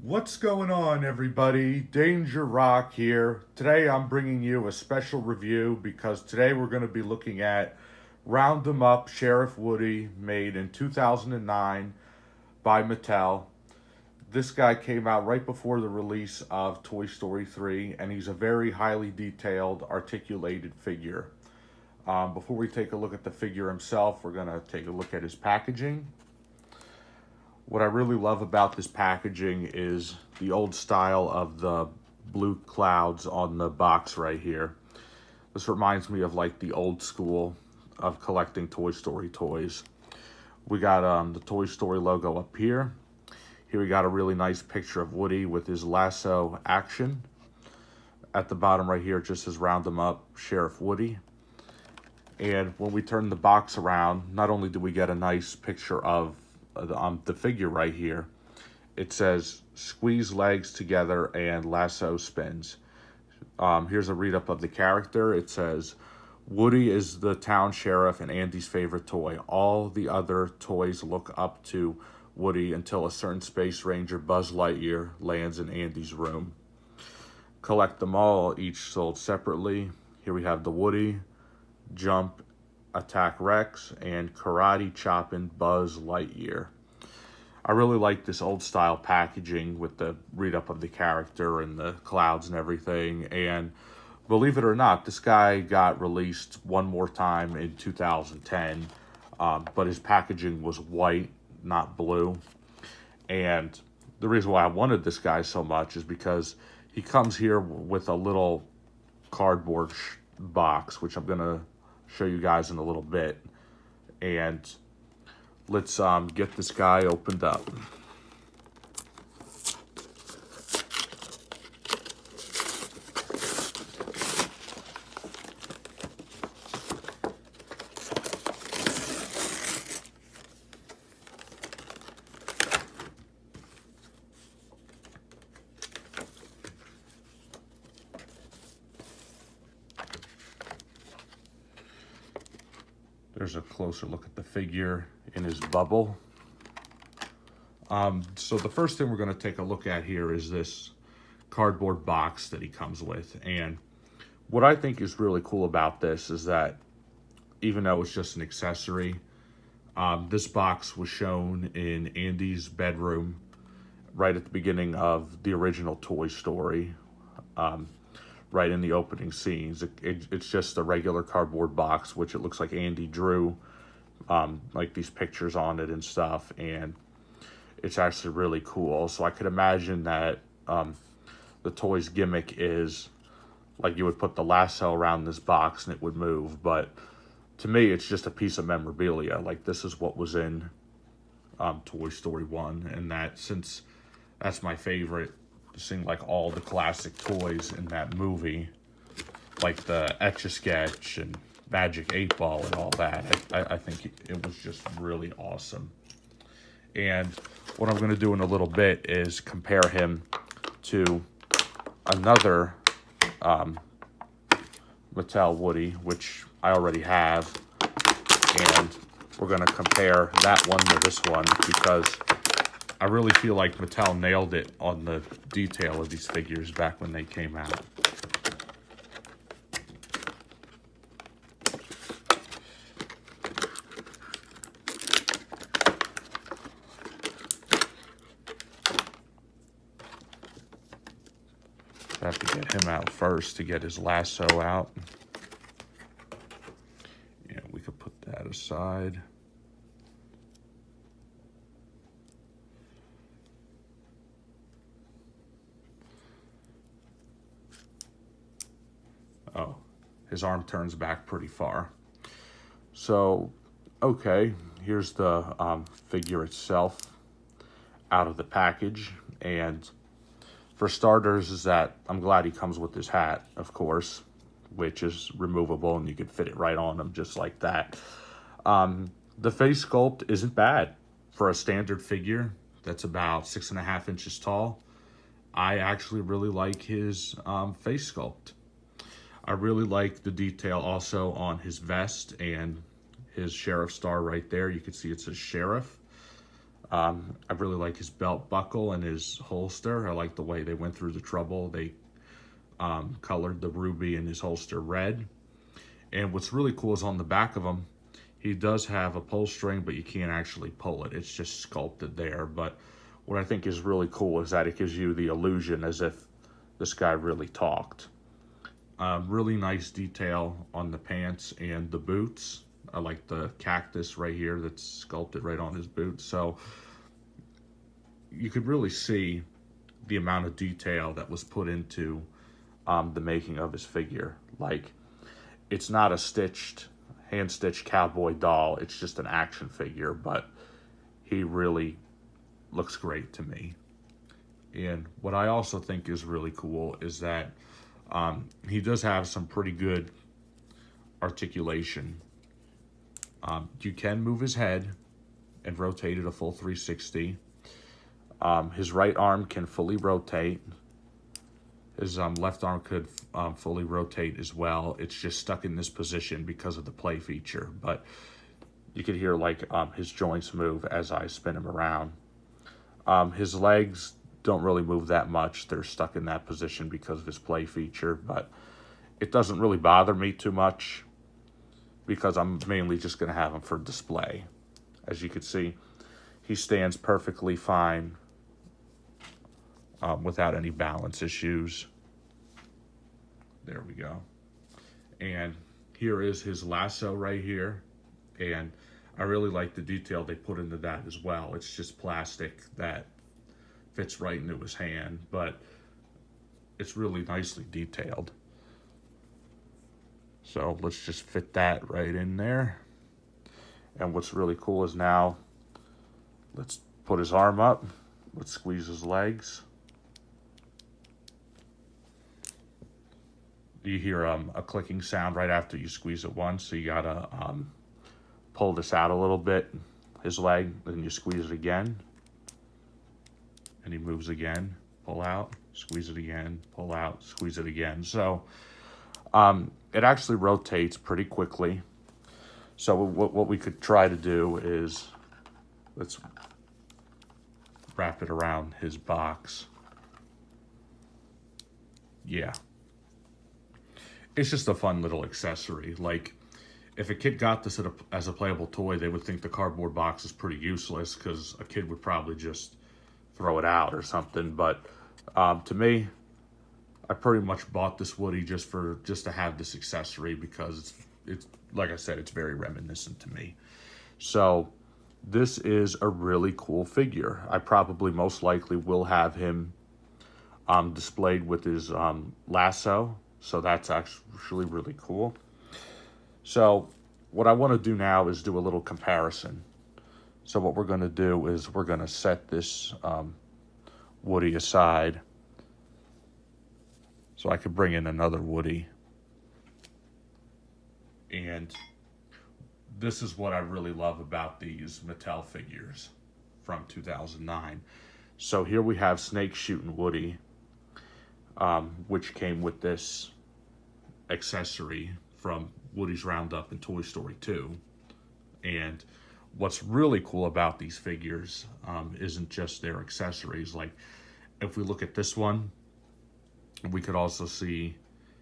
What's going on, everybody? Danger Rock here. Today I'm bringing you a special review because today we're going to be looking at Round 'em Up Sheriff Woody, made in 2009 by Mattel. This guy came out right before the release of Toy Story 3, and he's a very highly detailed, articulated figure. Before we take a look at the figure himself, we're going to take a look at his packaging. What I really love about this packaging is the old style of the blue clouds on the box right here. This reminds me of like the old school of collecting Toy Story toys. We got the Toy Story logo up here. Here we got a really nice picture of Woody with his lasso action. At the bottom right here, it just says Round 'em Up Sheriff Woody. And when we turn the box around, not only do we get a nice picture of the figure right here, it says squeeze legs together and lasso spins. Here's a read up of the character. It says Woody is the town sheriff and Andy's favorite toy. All the other toys look up to Woody until a certain space ranger, Buzz Lightyear, lands in Andy's room. Collect them all, each sold separately. Here we have the Woody, Jump, Attack Rex, and Karate Choppin' Buzz Lightyear. I really like this old style packaging with the read up of the character and the clouds and everything. And believe it or not, this guy got released one more time in 2010, but his packaging was white, not blue. And the reason why I wanted this guy so much is because he comes here with a little cardboard box, which I'm going to show you guys in a little bit. And let's get this guy opened up. There's a closer look at the figure in his bubble. So the first thing we're going to take a look at here is this cardboard box that he comes with. And what I think is really cool about this is that even though it's just an accessory, this box was shown in Andy's bedroom right at the beginning of the original Toy Story. Right in the opening scenes. It's just a regular cardboard box, which it looks like Andy drew like these pictures on it and stuff, and it's actually really cool. So I could imagine that the toy's gimmick is like you would put the lasso around this box and it would move, but to me it's just a piece of memorabilia. Like this is what was in Toy Story 1, and that since that's my favorite, seeing like all the classic toys in that movie, like the Etch-a-Sketch and Magic 8 Ball and all that. I think it was just really awesome. And what I'm going to do in a little bit is compare him to another Mattel Woody, which I already have. And we're going to compare that one to this one because I really feel like Mattel nailed it on the detail of these figures back when they came out. I have to get him out first to get his lasso out. Yeah, we could put that aside. Oh, his arm turns back pretty far. So, okay, here's the figure itself out of the package. And for starters is that I'm glad he comes with his hat, of course, which is removable and you can fit it right on him just like that. The face sculpt isn't bad for a standard figure that's about 6.5 inches tall. I actually really like his face sculpt. I really like the detail also on his vest and his sheriff star right there. You can see it says sheriff. I really like his belt buckle and his holster. I like the way they went through the trouble. They colored the ruby in his holster red. And what's really cool is on the back of him, he does have a pull string, but you can't actually pull it. It's just sculpted there. But what I think is really cool is that it gives you the illusion as if this guy really talked. Really nice detail on the pants and the boots. I like the cactus right here that's sculpted right on his boots. So you could really see the amount of detail that was put into the making of his figure. Like, it's not a hand-stitched cowboy doll. It's just an action figure, but he really looks great to me. And what I also think is really cool is that he does have some pretty good articulation. You can move his head and rotate it a full 360. His right arm can fully rotate. His left arm could fully rotate as well. It's just stuck in this position because of the play feature. But you could hear like his joints move as I spin him around. His legs don't really move that much. They're stuck in that position because of his play feature. But it doesn't really bother me too much because I'm mainly just going to have him for display. As you can see, he stands perfectly fine without any balance issues. There we go. And here is his lasso right here. And I really like the detail they put into that as well. It's just plastic that fits right into his hand, but it's really nicely detailed. So let's just fit that right in there. And what's really cool is now, let's put his arm up. Let's squeeze his legs. You hear a clicking sound right after you squeeze it once, so you gotta pull this out a little bit, his leg, then you squeeze it again, and he moves again, pull out, squeeze it again, pull out, squeeze it again. So it actually rotates pretty quickly. So what we could try to do is, let's wrap it around his box. Yeah. It's just a fun little accessory. Like, if a kid got this as a playable toy, they would think the cardboard box is pretty useless because a kid would probably just throw it out or something. But to me, I pretty much bought this Woody just to have this accessory because it's like I said, it's very reminiscent to me. So this is a really cool figure. I probably most likely will have him displayed with his lasso. So that's actually really cool. So what I want to do now is do a little comparison. So what we're going to do is we're going to set this Woody aside so I could bring in another Woody. And this is what I really love about these Mattel figures from 2009. So here we have Snake Shooting Woody, which came with this accessory from Woody's Roundup and Toy Story 2. And what's really cool about these figures isn't just their accessories. Like, if we look at this one, we could also see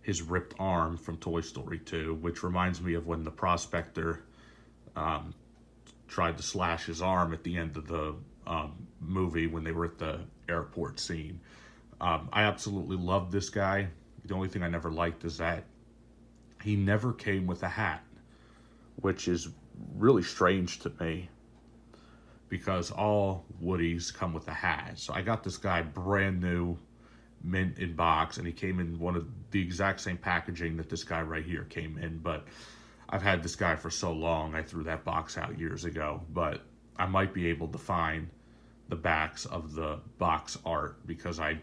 his ripped arm from Toy Story 2, which reminds me of when the prospector tried to slash his arm at the end of the movie when they were at the airport scene. I absolutely love this guy. The only thing I never liked is that he never came with a hat, which is really strange to me because all Woodies come with a hat. So I got this guy brand new, mint in box, and he came in one of the exact same packaging that this guy right here came in. But I've had this guy for so long, I threw that box out years ago. But I might be able to find the backs of the box art because I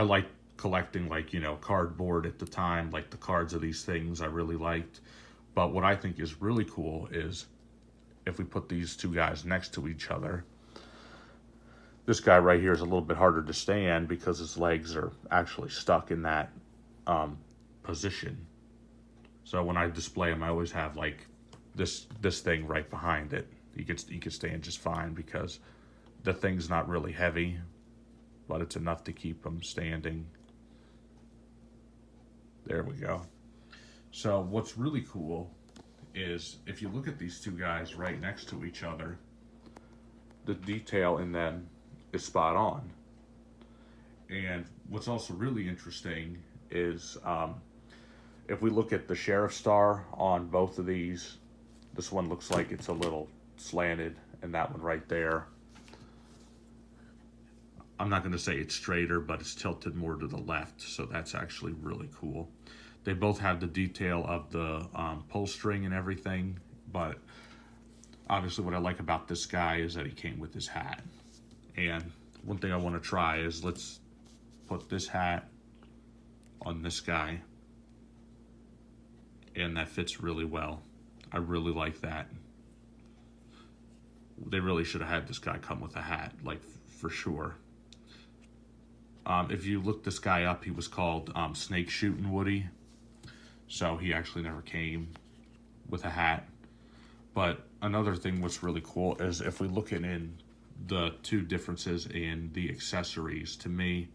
like collecting, like, you know, cardboard at the time, like the cards of these things I really liked. But what I think is really cool is if we put these two guys next to each other, this guy right here is a little bit harder to stand because his legs are actually stuck in that position. So when I display him, I always have like this thing right behind it. He could stand just fine because The thing's not really heavy, but it's enough to keep them standing. There we go. So what's really cool is if you look at these two guys right next to each other, the detail in them is spot on. And what's also really interesting is if we look at the sheriff star on both of these, this one looks like it's a little slanted, and that one right there, I'm not going to say it's straighter, but it's tilted more to the left, so that's actually really cool. They both have the detail of the pull string and everything, but obviously what I like about this guy is that he came with his hat. And one thing I want to try is let's put this hat on this guy, and that fits really well. I really like that. They really should have had this guy come with a hat, like for sure. If you look this guy up, he was called Snake Shooting Woody. So he actually never came with a hat. But another thing what's really cool is if we look in the two differences in the accessories, to me,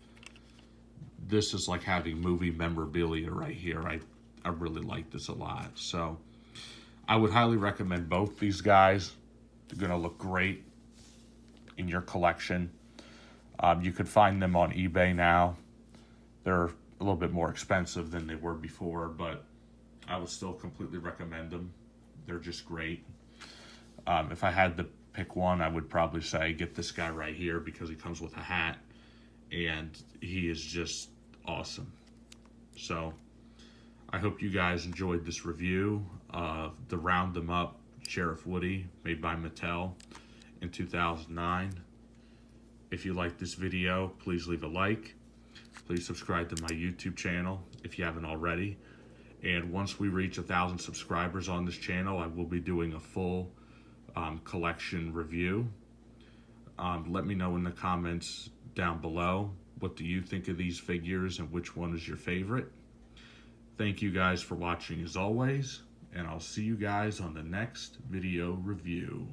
this is like having movie memorabilia right here. I really like this a lot. So I would highly recommend both these guys. They're going to look great in your collection. You could find them on eBay now. They're a little bit more expensive than they were before, but I would still completely recommend them. They're just great. If I had to pick one, I would probably say get this guy right here because he comes with a hat and he is just awesome. So I hope you guys enjoyed this review of the Round 'em Up Sheriff Woody made by Mattel in 2009. If you like this video, please leave a like. Please subscribe to my YouTube channel if you haven't already. And once we reach 1,000 subscribers on this channel, I will be doing a full collection review. Let me know in the comments down below, what do you think of these figures and which one is your favorite? Thank you guys for watching as always, and I'll see you guys on the next video review.